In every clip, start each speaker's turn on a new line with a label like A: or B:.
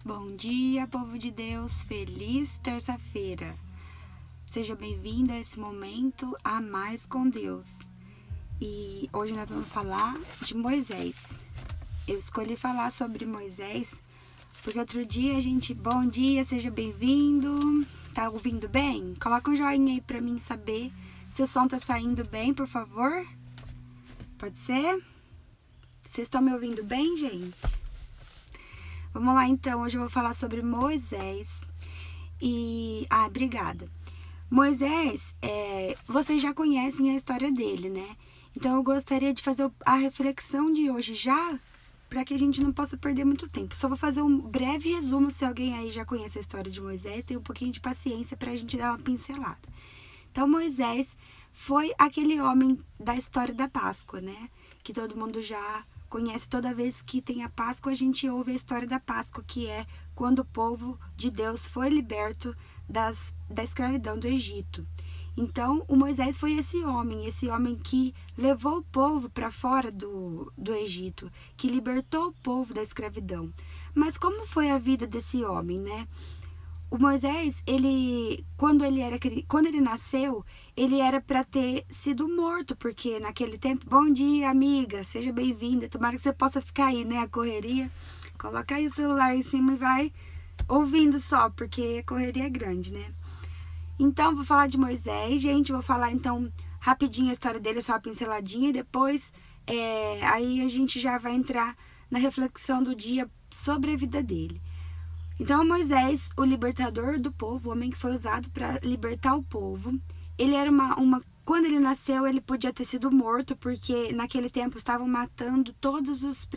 A: Bom dia, povo de Deus, feliz terça-feira. Seja bem-vindo a esse momento a mais com Deus. E hoje nós vamos falar de Moisés. Eu escolhi falar sobre Moisés porque outro dia bom dia, seja bem-vindo. Tá ouvindo bem? Coloca um joinha aí pra mim saber se o som tá saindo bem, por favor. Pode ser? Vocês estão me ouvindo bem, gente? Vamos lá, então. Hoje eu vou falar sobre Moisés. Obrigada. Moisés, vocês já conhecem a história dele, né? Então eu gostaria de fazer a reflexão de hoje já, para que a gente não possa perder muito tempo. Só vou fazer um breve resumo, se alguém aí já conhece a história de Moisés, tem um pouquinho de paciência para a gente dar uma pincelada. Então Moisés foi aquele homem da história da Páscoa, né? Que todo mundo já conhece. Toda vez que tem a Páscoa, a gente ouve a história da Páscoa, que é quando o povo de Deus foi liberto da escravidão do Egito. Então, o Moisés foi esse homem que levou o povo para fora do Egito, que libertou o povo da escravidão. Mas como foi a vida desse homem, né? O Moisés, quando ele nasceu, ele era para ter sido morto, porque naquele tempo, bom dia, amiga, seja bem-vinda, tomara que você possa ficar aí, né, a correria, coloca aí o celular em cima e vai ouvindo só, porque a correria é grande, né? Então, vou falar de Moisés, gente, vou falar então rapidinho a história dele, só uma pinceladinha, e depois aí a gente já vai entrar na reflexão do dia sobre a vida dele. Então, Moisés, o libertador do povo, o homem que foi usado para libertar o povo, ele era quando ele nasceu, ele podia ter sido morto, porque naquele tempo estavam matando todos os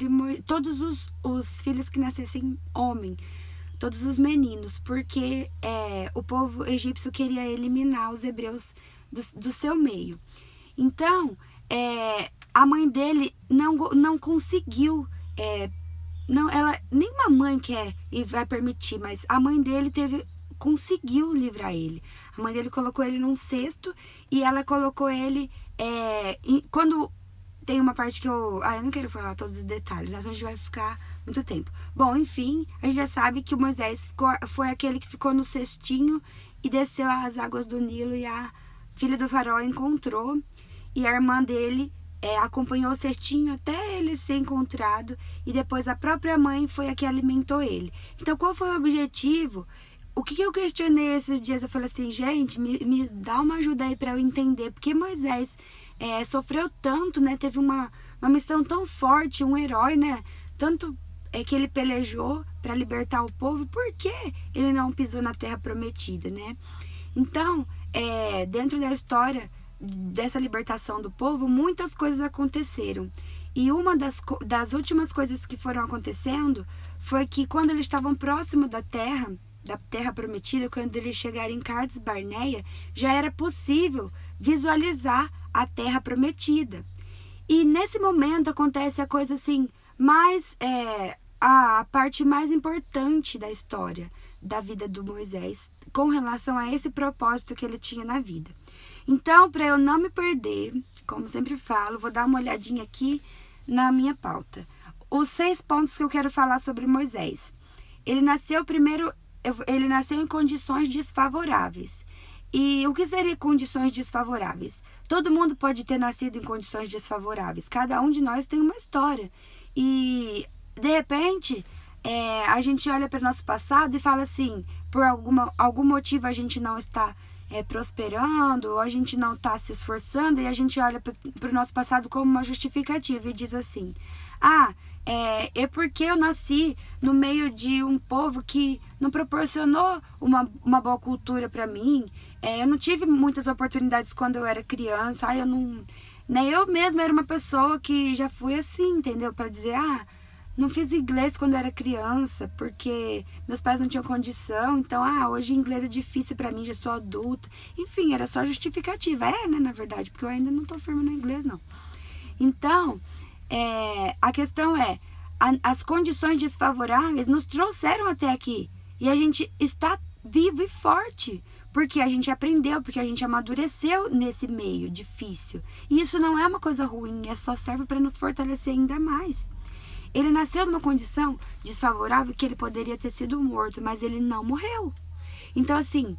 A: filhos que nascessem homem, todos os meninos, porque o povo egípcio queria eliminar os hebreus do seu meio. Então, a mãe dele não conseguiu... nenhuma mãe quer e vai permitir, mas a mãe dele conseguiu livrar ele. A mãe dele colocou ele num cesto e ela colocou ele, quando tem uma parte que eu não quero falar todos os detalhes, senão a gente vai ficar muito tempo. Bom, enfim, a gente já sabe que o Moisés foi aquele que ficou no cestinho e desceu as águas do Nilo, e a filha do faraó encontrou, e a irmã dele acompanhou o cestinho até ele ser encontrado, e depois a própria mãe foi a que alimentou ele. Então, qual foi o objetivo? O que eu questionei esses dias? Eu falei assim, gente, me dá uma ajuda aí para eu entender, porque Moisés sofreu tanto, né? Teve uma missão tão forte, um herói, né? Tanto que ele pelejou para libertar o povo, por que ele não pisou na terra prometida, né? Então, dentro da história dessa libertação do povo, muitas coisas aconteceram. E uma das últimas coisas que foram acontecendo foi que quando eles estavam próximo da terra prometida, quando eles chegaram em Cades Barneia, já era possível visualizar a terra prometida. E nesse momento acontece a coisa assim, a parte mais importante da história da vida do Moisés, com relação a esse propósito que ele tinha na vida. Então, para eu não me perder, como sempre falo, vou dar uma olhadinha aqui na minha pauta. Os 6 pontos que eu quero falar sobre Moisés. Ele nasceu em condições desfavoráveis. E o que seria condições desfavoráveis? Todo mundo pode ter nascido em condições desfavoráveis. Cada um de nós tem uma história. E, de repente, a gente olha para o nosso passado e fala assim, por algum motivo a gente não está prosperando, ou a gente não está se esforçando, e a gente olha para o nosso passado como uma justificativa e diz assim, é porque eu nasci no meio de um povo que não proporcionou uma boa cultura para mim, eu não tive muitas oportunidades quando eu era criança, eu mesma era uma pessoa que já fui assim, entendeu? Para dizer, não fiz inglês quando eu era criança, porque meus pais não tinham condição, então, hoje inglês é difícil para mim, já sou adulta. Enfim, era só justificativa. Né, na verdade, porque eu ainda não tô firme no inglês, não. Então, a questão as condições desfavoráveis nos trouxeram até aqui. E a gente está vivo e forte, porque a gente aprendeu, porque a gente amadureceu nesse meio difícil. E isso não é uma coisa ruim, só serve para nos fortalecer ainda mais. Ele nasceu numa condição desfavorável que ele poderia ter sido morto, mas ele não morreu. Então, assim,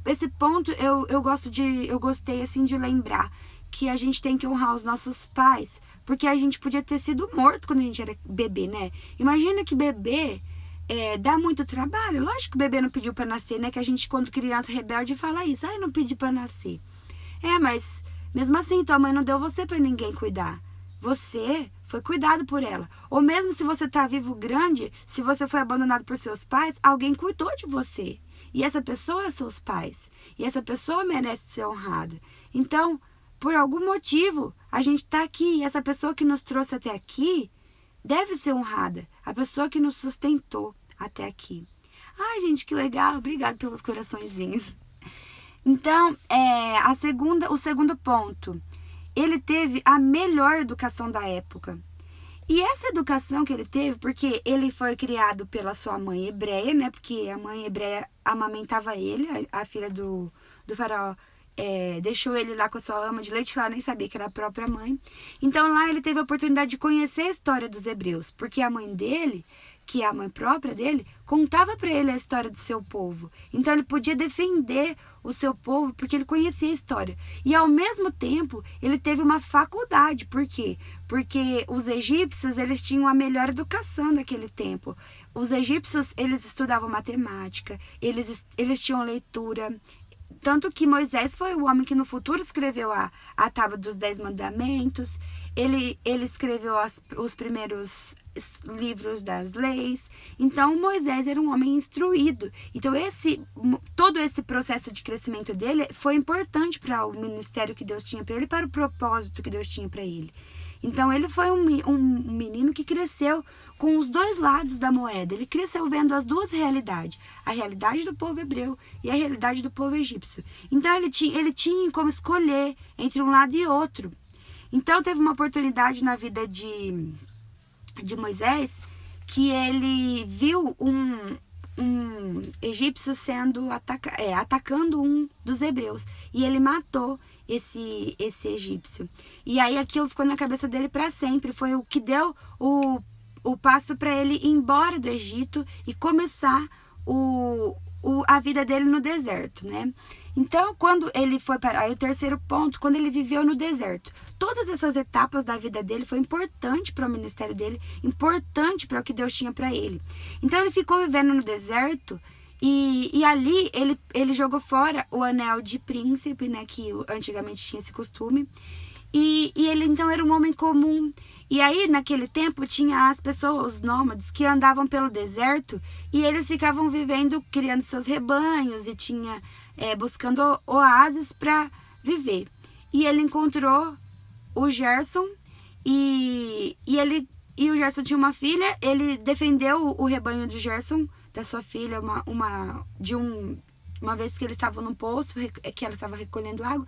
A: esse ponto eu gostei assim de lembrar que a gente tem que honrar os nossos pais, porque a gente podia ter sido morto quando a gente era bebê, né? Imagina que bebê dá muito trabalho. Lógico que o bebê não pediu para nascer, né? Que a gente, quando criança rebelde, fala isso. Ai, não pedi para nascer. Mas mesmo assim, tua mãe não deu você para ninguém cuidar. Você foi cuidado por ela. Ou mesmo se você tá vivo grande, se você foi abandonado por seus pais, alguém cuidou de você. E essa pessoa é seus pais. E essa pessoa merece ser honrada. Então, por algum motivo, a gente tá aqui. E essa pessoa que nos trouxe até aqui deve ser honrada. A pessoa que nos sustentou até aqui. Ai, gente, que legal. Obrigada pelos coraçõezinhos. Então, o segundo ponto. Ele teve a melhor educação da época. E essa educação que ele teve, porque ele foi criado pela sua mãe hebreia, né? Porque a mãe hebreia amamentava ele, a filha do faraó deixou ele lá com a sua ama de leite, que ela nem sabia que era a própria mãe. Então lá ele teve a oportunidade de conhecer a história dos hebreus, porque a mãe dele, que é a mãe própria dele, contava para ele a história do seu povo. Então ele podia defender o seu povo porque ele conhecia a história. E ao mesmo tempo, ele teve uma faculdade. Por quê? Porque os egípcios, eles tinham a melhor educação daquele tempo. Os egípcios, eles estudavam matemática, eles tinham leitura. Tanto que Moisés foi o homem que no futuro escreveu a Tábua dos 10 Mandamentos. Ele escreveu os primeiros livros das leis. Então, Moisés era um homem instruído. Então, todo esse processo de crescimento dele foi importante para o ministério que Deus tinha para ele, para o propósito que Deus tinha para ele. Então, ele foi um menino que cresceu com os dois lados da moeda. Ele cresceu vendo as duas realidades. A realidade do povo hebreu e a realidade do povo egípcio. Então, ele tinha como escolher entre um lado e outro. Então, teve uma oportunidade na vida de Moisés que ele viu um egípcio atacando um dos hebreus. E ele matou esse egípcio. E aí aquilo ficou na cabeça dele para sempre. Foi o que deu o passo para ele ir embora do Egito e começar a vida dele no deserto, né? Então, quando ele foi para... Aí o terceiro ponto, quando ele viveu no deserto. Todas essas etapas da vida dele foi importante para o ministério dele, importante para o que Deus tinha para ele. Então, ele ficou vivendo no deserto e ali ele jogou fora o anel de príncipe, né? Que antigamente tinha esse costume. E ele, então, era um homem comum. E aí, naquele tempo, tinha as pessoas, os nômades, que andavam pelo deserto e eles ficavam vivendo, criando seus rebanhos e buscando oásis para viver. E ele encontrou o Gerson e o Gerson tinha uma filha. Ele defendeu o rebanho do Gerson, da sua filha, uma vez que eles estavam no poço, que ela estava recolhendo água.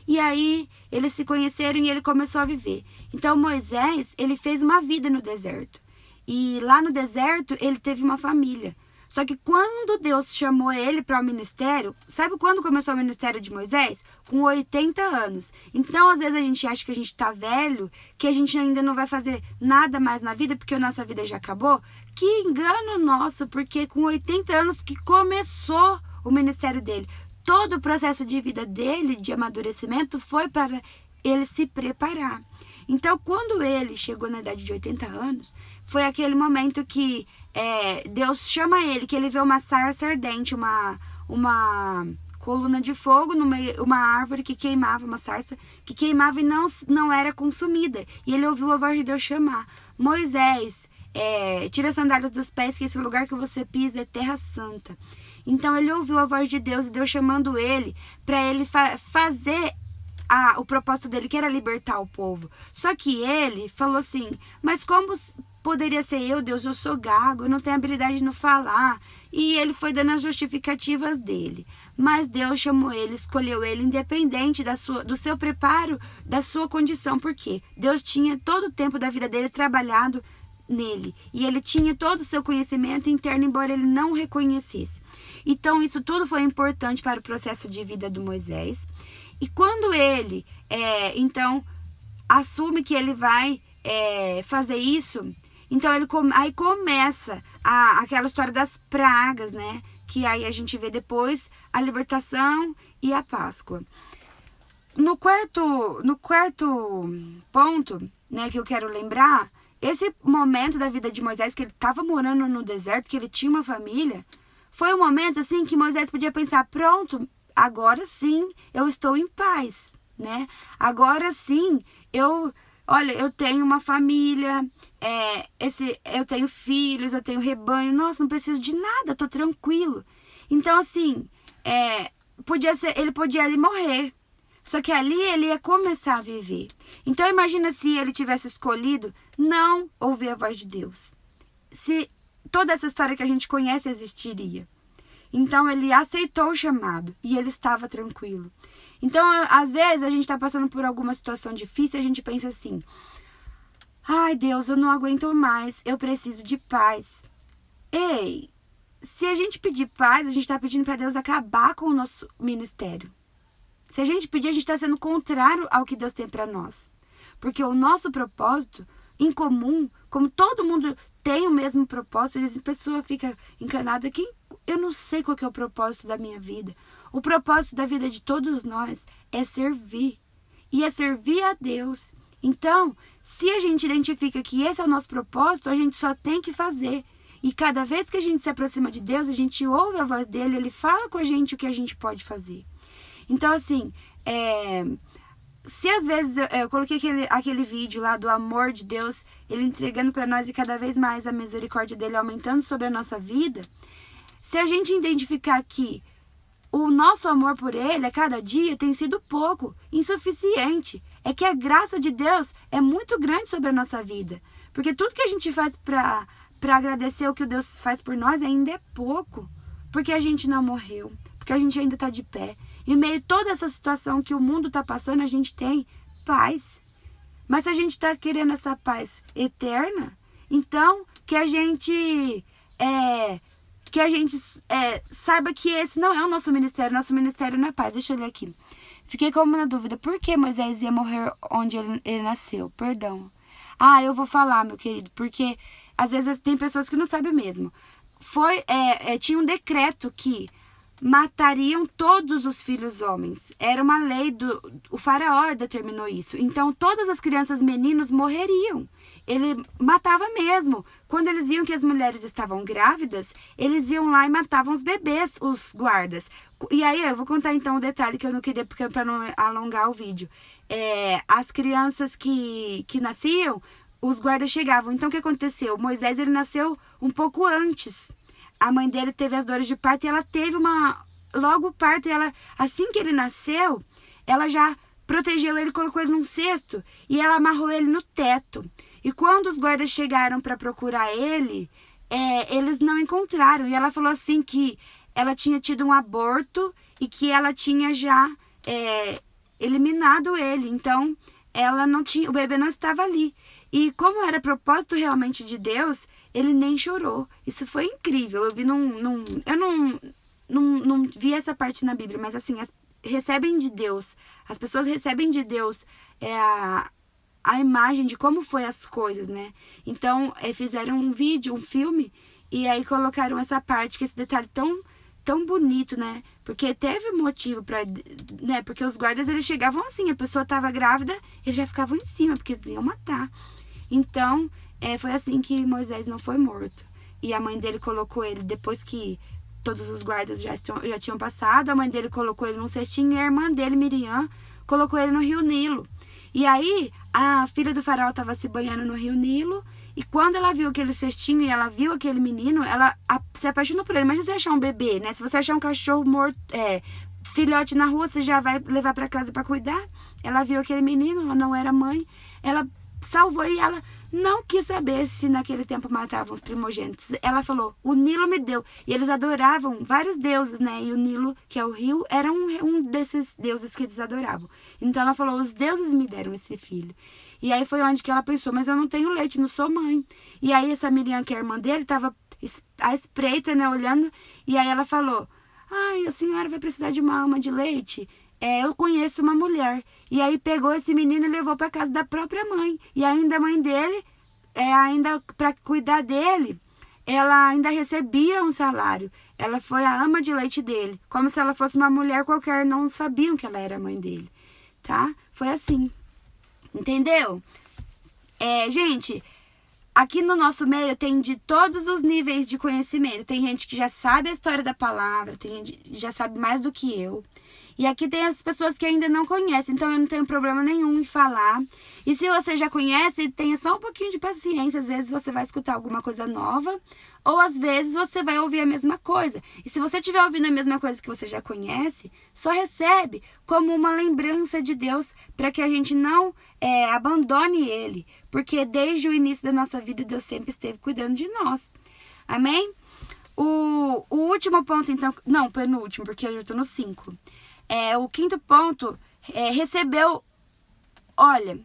A: E aí, eles se conheceram e ele começou a viver. Então, Moisés, ele fez uma vida no deserto. E lá no deserto, ele teve uma família. Só que quando Deus chamou ele para o ministério, sabe quando começou o ministério de Moisés? Com 80 anos. Então, às vezes, a gente acha que a gente está velho, que a gente ainda não vai fazer nada mais na vida, porque a nossa vida já acabou. Que engano nosso, porque com 80 anos que começou o ministério dele. Todo o processo de vida dele, de amadurecimento, foi para ele se preparar. Então, quando ele chegou na idade de 80 anos, foi aquele momento que Deus chama ele, que ele vê uma sarça ardente, uma coluna de fogo, no meio, uma árvore que queimava, uma sarça que queimava e não era consumida. E ele ouviu a voz de Deus chamar: Moisés, tira as sandálias dos pés, que esse lugar que você pisa é terra santa. Então, ele ouviu a voz de Deus e Deus chamando ele para ele fazer o propósito dele, que era libertar o povo. Só que ele falou assim: mas como poderia ser eu, Deus? Eu sou gago, eu não tenho habilidade de não falar. E ele foi dando as justificativas dele. Mas Deus chamou ele, escolheu ele, independente do seu preparo, da sua condição. Por quê? Deus tinha todo o tempo da vida dele trabalhado nele. E ele tinha todo o seu conhecimento interno, embora ele não o reconhecesse. Então, isso tudo foi importante para o processo de vida do Moisés. E quando ele, então, assume que ele vai fazer isso. Então aí começa aquela história das pragas, né? Que aí a gente vê depois a libertação e a Páscoa. No quarto ponto, né, que eu quero lembrar, esse momento da vida de Moisés, que ele estava morando no deserto, que ele tinha uma família, foi um momento assim que Moisés podia pensar, pronto, agora sim eu estou em paz, né? Agora sim eu tenho uma família, eu tenho filhos, eu tenho rebanho, nossa, não preciso de nada, tô tranquilo. Então assim, ele podia ali morrer. Só que ali ele ia começar a viver. Então imagina se ele tivesse escolhido não ouvir a voz de Deus. Se toda essa história que a gente conhece existiria. Então ele aceitou o chamado e ele estava tranquilo. Então às vezes a gente está passando por alguma situação difícil e a gente pensa assim, ai Deus, eu não aguento mais, eu preciso de paz. Ei, se a gente pedir paz, a gente está pedindo para Deus acabar com o nosso ministério. Se a gente pedir, a gente está sendo contrário ao que Deus tem para nós. Porque o nosso propósito, em comum, como todo mundo tem o mesmo propósito, a pessoa fica encanada que eu não sei qual que é o propósito da minha vida. O propósito da vida de todos nós é servir. E é servir a Deus. Então, se a gente identifica que esse é o nosso propósito, a gente só tem que fazer. E cada vez que a gente se aproxima de Deus, a gente ouve a voz dele, ele fala com a gente o que a gente pode fazer. Então, assim, se às vezes eu coloquei aquele vídeo lá do amor de Deus, ele entregando para nós e cada vez mais a misericórdia dele aumentando sobre a nossa vida, se a gente identificar que o nosso amor por ele a cada dia tem sido pouco, insuficiente, é que a graça de Deus é muito grande sobre a nossa vida. Porque tudo que a gente faz para agradecer o que Deus faz por nós ainda é pouco. Porque a gente não morreu, porque a gente ainda está de pé. Em meio a toda essa situação que o mundo está passando, a gente tem paz. Mas se a gente está querendo essa paz eterna, então que a gente saiba que esse não é o nosso ministério. Nosso ministério não é paz. Deixa eu ler aqui. Fiquei como na dúvida. Por que Moisés ia morrer onde ele nasceu? Perdão. Eu vou falar, meu querido. Porque às vezes tem pessoas que não sabem mesmo. Tinha um decreto que matariam todos os filhos homens. Era uma lei, o faraó determinou isso. Então, todas as crianças meninos morreriam. Ele matava mesmo. Quando eles viam que as mulheres estavam grávidas, eles iam lá e matavam os bebês, os guardas. E aí, eu vou contar então um detalhe que eu não queria, para não alongar o vídeo. As crianças que nasciam, os guardas chegavam. Então, o que aconteceu? Moisés, ele nasceu um pouco antes. A mãe dele teve as dores de parto e ela teve logo o parto. Assim que ele nasceu, ela já protegeu ele, colocou ele num cesto e ela amarrou ele no teto. E quando os guardas chegaram para procurar ele, eles não encontraram. E ela falou assim que ela tinha tido um aborto e que ela tinha já eliminado ele. Então, o bebê não estava ali. E como era propósito realmente de Deus, ele nem chorou. Isso foi incrível. Eu vi eu não vi essa parte na Bíblia, mas assim, recebem de Deus. As pessoas recebem de Deus a imagem de como foi as coisas, né? Então, fizeram um vídeo, um filme, e aí colocaram essa parte, que esse detalhe tão bonito, né? Porque teve motivo para, né? Porque os guardas, eles chegavam assim, a pessoa estava grávida, eles já ficavam em cima, porque eles iam matar. Então, foi assim que Moisés não foi morto. E a mãe dele colocou ele, depois que todos os guardas já tinham passado, a mãe dele colocou ele num cestinho e a irmã dele, Miriam, colocou ele no Rio Nilo. E aí, a filha do faraó estava se banhando no Rio Nilo, e quando ela viu aquele cestinho e ela viu aquele menino, ela se apaixonou por ele. Imagina você achar um bebê, né? Se você achar um cachorro morto, filhote na rua, você já vai levar para casa para cuidar. Ela viu aquele menino, ela não era mãe, ela salvou e ela não quis saber se naquele tempo matavam os primogênitos. Ela falou, o Nilo me deu. E eles adoravam vários deuses, né? E o Nilo, que é o rio, era um desses deuses que eles adoravam. Então ela falou, os deuses me deram esse filho. E aí foi onde que ela pensou, mas eu não tenho leite, não sou mãe. E aí essa Miriam, que é a irmã dele, estava à espreita, né, olhando. E aí ela falou, a senhora vai precisar de uma ama de leite. eu conheço uma mulher. E aí pegou esse menino e levou para casa da própria mãe. E ainda a mãe dele, ainda para cuidar dele, ela ainda recebia um salário. Ela foi a ama de leite dele, como se ela fosse uma mulher qualquer, não sabiam que ela era a mãe dele, tá? Foi assim, entendeu? Gente, aqui no nosso meio tem de todos os níveis de conhecimento. Tem gente que já sabe a história da palavra, tem gente que já sabe mais do que eu. E aqui tem as pessoas que ainda não conhecem, então eu não tenho problema nenhum em falar. E se você já conhece, tenha só um pouquinho de paciência. Às vezes você vai escutar alguma coisa nova, ou às vezes você vai ouvir a mesma coisa. E se você estiver ouvindo a mesma coisa que você já conhece, só recebe como uma lembrança de Deus, para que a gente não abandone Ele. Porque desde o início da nossa vida, Deus sempre esteve cuidando de nós. Amém? O último ponto, então... Não, penúltimo, porque eu já estou no 5. O quinto ponto recebeu... Olha,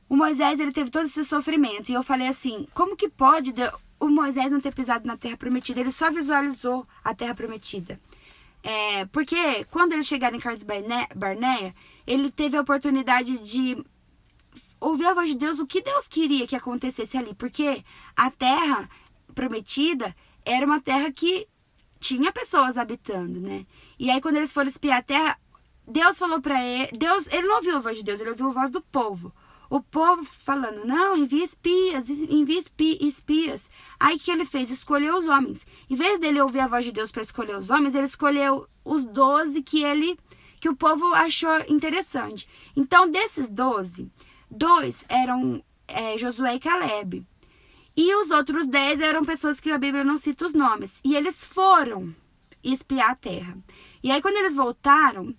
A: o Moisés, ele teve todo esse sofrimento. E eu falei assim, como que pode o Moisés não ter pisado na Terra Prometida? Ele só visualizou a Terra Prometida. Porque quando eles chegaram em Cades Barnea, ele teve a oportunidade de ouvir a voz de Deus, o que Deus queria que acontecesse ali. Porque a Terra Prometida era uma terra que tinha pessoas habitando, né? E aí, quando eles foram espiar a terra, Deus falou pra ele... ele não ouviu a voz de Deus, ele ouviu a voz do povo. O povo falando, não, envia espias. Aí, o que ele fez? Escolheu os homens. Em vez dele ouvir a voz de Deus para escolher os homens, ele escolheu os 12 que o povo achou interessante. Então, desses 12, 2 eram Josué e Caleb. E os outros 10 eram pessoas que a Bíblia não cita os nomes. E eles foram espiar a terra. E aí, quando eles voltaram,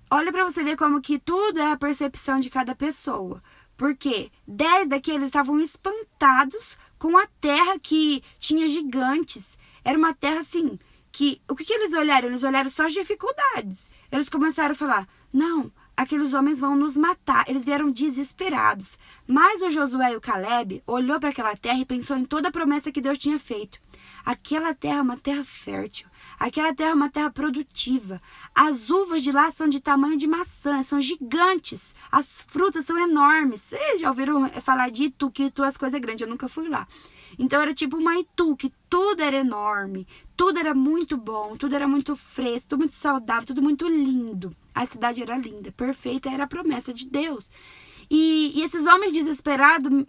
A: olha para você ver como que tudo é a percepção de cada pessoa. Porque 10 daqueles estavam espantados com a terra que tinha gigantes. Era uma terra assim, que... O que eles olharam? Eles olharam só as dificuldades. Eles começaram a falar, não... Aqueles homens vão nos matar. Eles vieram desesperados. Mas o Josué e o Caleb olhou para aquela terra e pensou em toda a promessa que Deus tinha feito. Aquela terra é uma terra fértil. Aquela terra é uma terra produtiva. As uvas de lá são de tamanho de maçã, são gigantes. As frutas são enormes. Vocês já ouviram falar de Itu, que Itu as coisas grandes? Eu nunca fui lá. Então era tipo uma Itu, que tudo era enorme, tudo era muito bom, tudo era muito fresco, tudo muito saudável, tudo muito lindo. A cidade era linda, perfeita, era a promessa de Deus. E esses homens desesperados,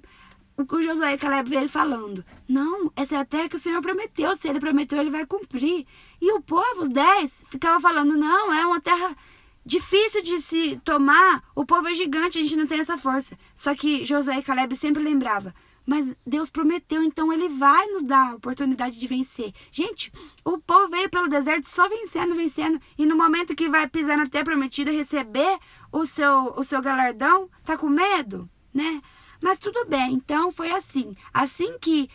A: o Josué e Caleb veio falando, não, essa é a terra que o Senhor prometeu, se Ele prometeu, Ele vai cumprir. E o povo, os 10, ficava falando, não, é uma terra difícil de se tomar, o povo é gigante, a gente não tem essa força. Só que Josué e Caleb sempre lembrava, mas Deus prometeu, então Ele vai nos dar a oportunidade de vencer. Gente, o povo veio pelo deserto só vencendo. E no momento que vai pisar na terra prometida, receber o seu galardão, tá com medo, né? Mas tudo bem, então foi assim. Assim que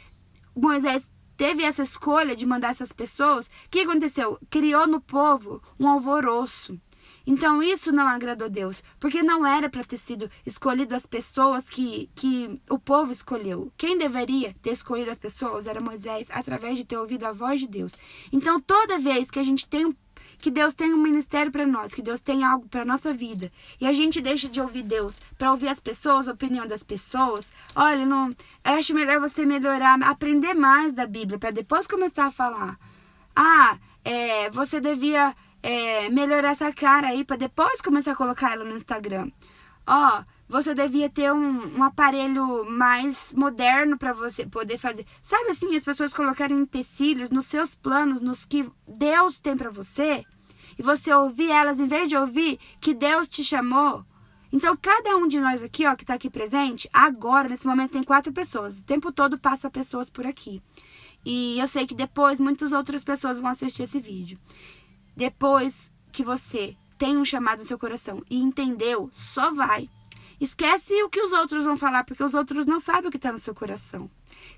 A: Moisés teve essa escolha de mandar essas pessoas, o que aconteceu? Criou no povo um alvoroço. Então isso não agradou a Deus, porque não era para ter sido escolhido as pessoas que o povo escolheu. Quem deveria ter escolhido as pessoas era Moisés, através de ter ouvido a voz de Deus. Então toda vez que a gente que Deus tem um ministério para nós, que Deus tem algo para nossa vida, e a gente deixa de ouvir Deus para ouvir as pessoas, a opinião das pessoas, olha, eu acho melhor você melhorar, aprender mais da Bíblia, para depois começar a falar. Você devia melhorar essa cara aí, para depois começar a colocar ela no Instagram. Você devia ter um aparelho mais moderno para você poder fazer. Sabe assim, as pessoas colocarem empecilhos nos seus planos, nos que Deus tem para você, e você ouvir elas em vez de ouvir que Deus te chamou. Então, cada um de nós aqui, que está aqui presente, agora, nesse momento, tem 4 pessoas. O tempo todo passa pessoas por aqui. E eu sei que depois muitas outras pessoas vão assistir esse vídeo. Depois que você tem um chamado no seu coração e entendeu, só vai. Esquece o que os outros vão falar, porque os outros não sabem o que está no seu coração.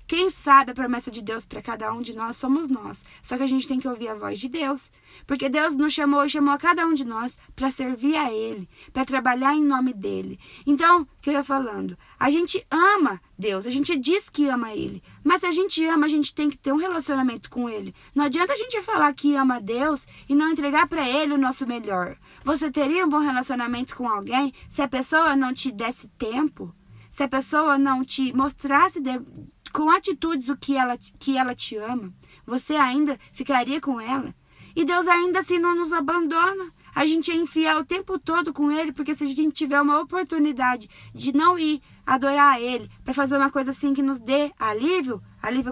A: Quem sabe a promessa de Deus para cada um de nós somos nós. Só que a gente tem que ouvir a voz de Deus. Porque Deus nos chamou e chamou a cada um de nós para servir a Ele, para trabalhar em nome dEle. Então, o que eu ia falando? A gente ama Deus, a gente diz que ama Ele. Mas se a gente ama, a gente tem que ter um relacionamento com Ele. Não adianta a gente falar que ama Deus e não entregar para Ele o nosso melhor. Você teria um bom relacionamento com alguém se a pessoa não te desse tempo? Se a pessoa não te mostrasse com atitudes o que ela te ama? Você ainda ficaria com ela? E Deus ainda assim não nos abandona. A gente é infiel o tempo todo com Ele, porque se a gente tiver uma oportunidade de não ir adorar a Ele, para fazer uma coisa assim que nos dê alívio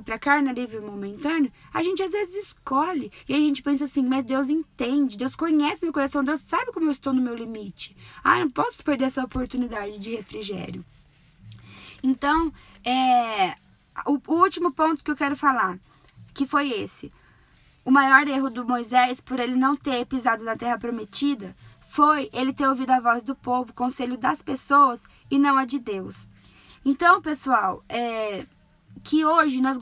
A: para a carne, alívio momentâneo, a gente às vezes escolhe. E a gente pensa assim, mas Deus entende, Deus conhece meu coração, Deus sabe como eu estou no meu limite. Não posso perder essa oportunidade de refrigério. Então, o último ponto que eu quero falar, que foi esse. O maior erro do Moisés, por ele não ter pisado na terra prometida, foi ele ter ouvido a voz do povo, o conselho das pessoas e não a de Deus. Então, pessoal, que hoje nós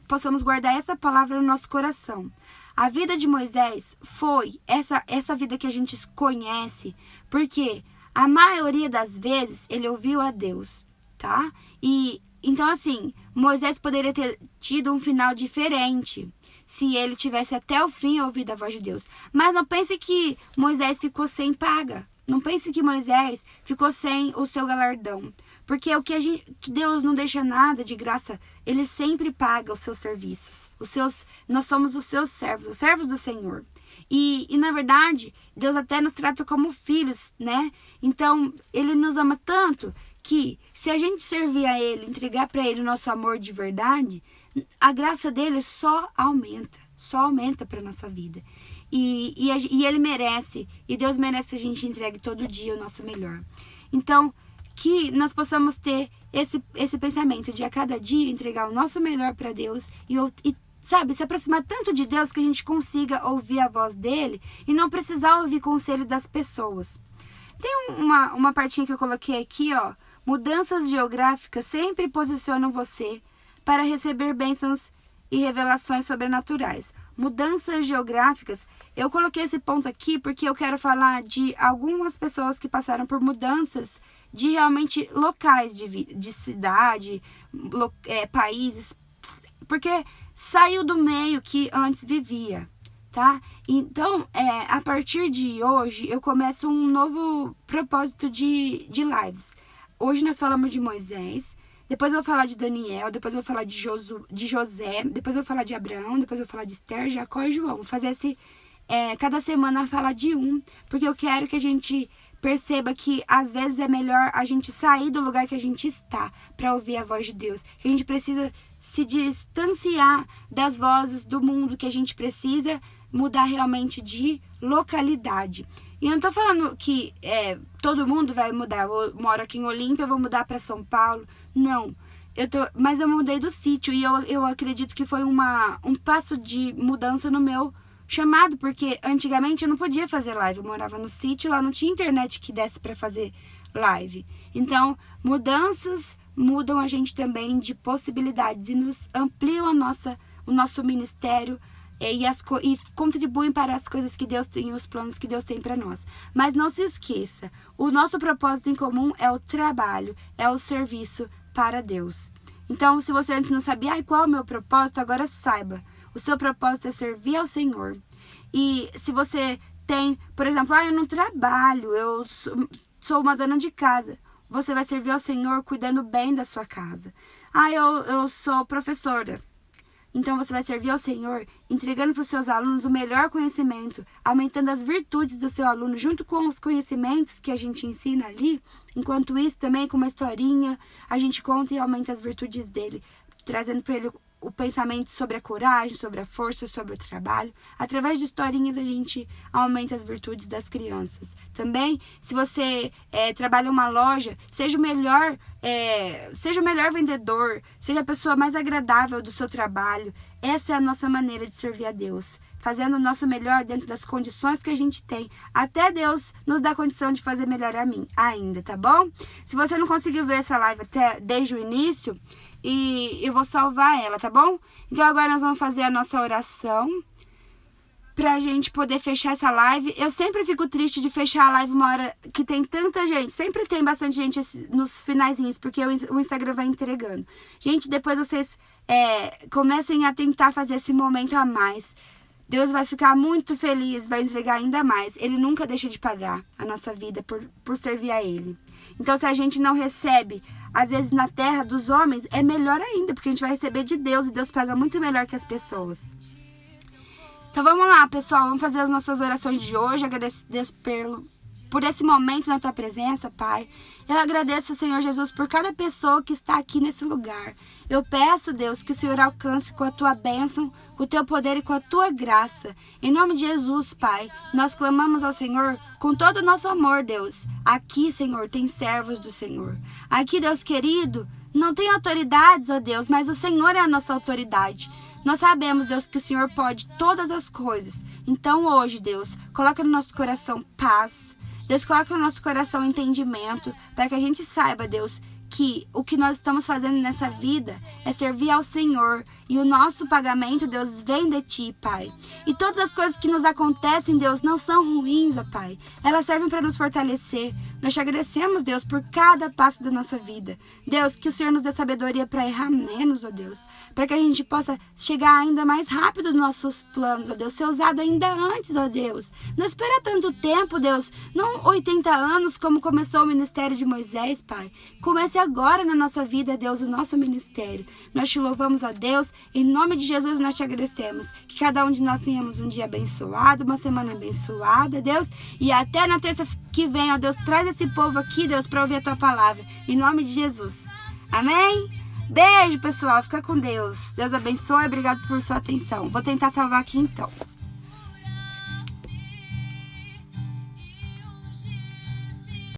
A: possamos guardar essa palavra no nosso coração. A vida de Moisés foi essa vida que a gente conhece, porque a maioria das vezes ele ouviu a Deus, tá? E então, assim, Moisés poderia ter tido um final diferente se ele tivesse até o fim ouvido a voz de Deus. Mas não pense que Moisés ficou sem paga. Não pense que Moisés ficou sem o seu galardão. Porque que Deus não deixa nada de graça. Ele sempre paga os seus serviços. Nós somos os seus servos, os servos do Senhor. E na verdade, Deus até nos trata como filhos, né? Então, Ele nos ama tanto que se a gente servir a Ele, entregar para Ele o nosso amor de verdade, a graça dele só aumenta para nossa vida. E Ele merece, e Deus merece que a gente entregue todo dia o nosso melhor. Então, que nós possamos ter esse pensamento de a cada dia entregar o nosso melhor para Deus e sabe, se aproximar tanto de Deus que a gente consiga ouvir a voz dele e não precisar ouvir conselho das pessoas. Tem uma partinha que eu coloquei aqui, ó. Mudanças geográficas sempre posicionam você para receber bênçãos e revelações sobrenaturais. Mudanças geográficas, eu coloquei esse ponto aqui porque eu quero falar de algumas pessoas que passaram por mudanças de realmente locais de cidade, países, porque saiu do meio que antes vivia, tá? Então, a partir de hoje, eu começo um novo propósito de lives. Hoje nós falamos de Moisés, depois eu vou falar de Daniel, depois eu vou falar de José, depois eu vou falar de Abraão, depois eu vou falar de Esther, Jacó e João. Vou fazer cada semana falar de um, porque eu quero que a gente perceba que às vezes é melhor a gente sair do lugar que a gente está para ouvir a voz de Deus. Que a gente precisa se distanciar das vozes do mundo, que a gente precisa mudar realmente de localidade. E eu não tô falando que todo mundo vai mudar. Eu moro aqui em Olímpia, eu vou mudar para São Paulo. Não. Mas eu mudei do sítio e eu acredito que foi um passo de mudança no meu chamado, porque antigamente eu não podia fazer live. Eu morava no sítio, lá não tinha internet que desse para fazer live. Então, mudanças mudam a gente também de possibilidades e nos ampliam o nosso ministério e contribuem para as coisas que Deus tem, os planos que Deus tem para nós. Mas não se esqueça, o nosso propósito em comum é o trabalho, é o serviço para Deus. Então, se você antes não sabia qual é o meu propósito, agora saiba. O seu propósito é servir ao Senhor. E se você tem, por exemplo, eu não trabalho, eu sou uma dona de casa. Você vai servir ao Senhor cuidando bem da sua casa. Eu sou professora. Então, você vai servir ao Senhor entregando para os seus alunos o melhor conhecimento, aumentando as virtudes do seu aluno junto com os conhecimentos que a gente ensina ali. Enquanto isso, também com uma historinha, a gente conta e aumenta as virtudes dele, trazendo para ele o pensamento sobre a coragem, sobre a força, sobre o trabalho. Através de historinhas, a gente aumenta as virtudes das crianças. Também, se você trabalha em uma loja, seja o melhor vendedor, seja a pessoa mais agradável do seu trabalho. Essa é a nossa maneira de servir a Deus, fazendo o nosso melhor dentro das condições que a gente tem. Até Deus nos dá condição de fazer melhor a mim ainda, tá bom? Se você não conseguiu ver essa live desde o início, e eu vou salvar ela, tá bom? Então agora nós vamos fazer a nossa oração pra gente poder fechar essa live. Eu sempre fico triste de fechar a live uma hora que tem tanta gente. Sempre tem bastante gente nos finaizinhos, porque o Instagram vai entregando. Gente, depois vocês comecem a tentar fazer esse momento a mais. Deus vai ficar muito feliz, vai entregar ainda mais. Ele nunca deixa de pagar a nossa vida por servir a Ele. Então, se a gente não recebe, às vezes na terra dos homens, é melhor ainda, porque a gente vai receber de Deus, e Deus paga muito melhor que as pessoas. Então vamos lá, pessoal, vamos fazer as nossas orações de hoje. Agradeço, Deus, por esse momento na Tua presença, Pai. Eu agradeço, Senhor Jesus, por cada pessoa que está aqui nesse lugar. Eu peço, Deus, que o Senhor alcance com a Tua bênção, com o Teu poder e com a Tua graça. Em nome de Jesus, Pai, nós clamamos ao Senhor com todo o nosso amor, Deus. Aqui, Senhor, tem servos do Senhor. Aqui, Deus querido, não tem autoridades, ó Deus, mas o Senhor é a nossa autoridade. Nós sabemos, Deus, que o Senhor pode todas as coisas. Então hoje, Deus, coloca no nosso coração paz. Deus, coloca no nosso coração entendimento, para que a gente saiba, Deus, que o que nós estamos fazendo nessa vida é servir ao Senhor. E o nosso pagamento, Deus, vem de Ti, Pai. E todas as coisas que nos acontecem, Deus, não são ruins, ó Pai. Elas servem para nos fortalecer. Nós te agradecemos, Deus, por cada passo da nossa vida. Deus, que o Senhor nos dê sabedoria para errar menos, ó Deus. Para que a gente possa chegar ainda mais rápido nos nossos planos, ó Deus. Ser usado ainda antes, ó Deus. Não espera tanto tempo, Deus. Não 80 anos como começou o ministério de Moisés, Pai. Comece agora na nossa vida, Deus, o nosso ministério. Nós te louvamos, ó Deus. Em nome de Jesus, nós te agradecemos. Que cada um de nós tenhamos um dia abençoado, uma semana abençoada, Deus. E até na terça que vem, ó Deus, traz esse povo aqui, Deus, para ouvir a Tua palavra. Em nome de Jesus. Amém? Beijo, pessoal. Fica com Deus. Deus abençoe. Obrigado por sua atenção. Vou tentar salvar aqui, então.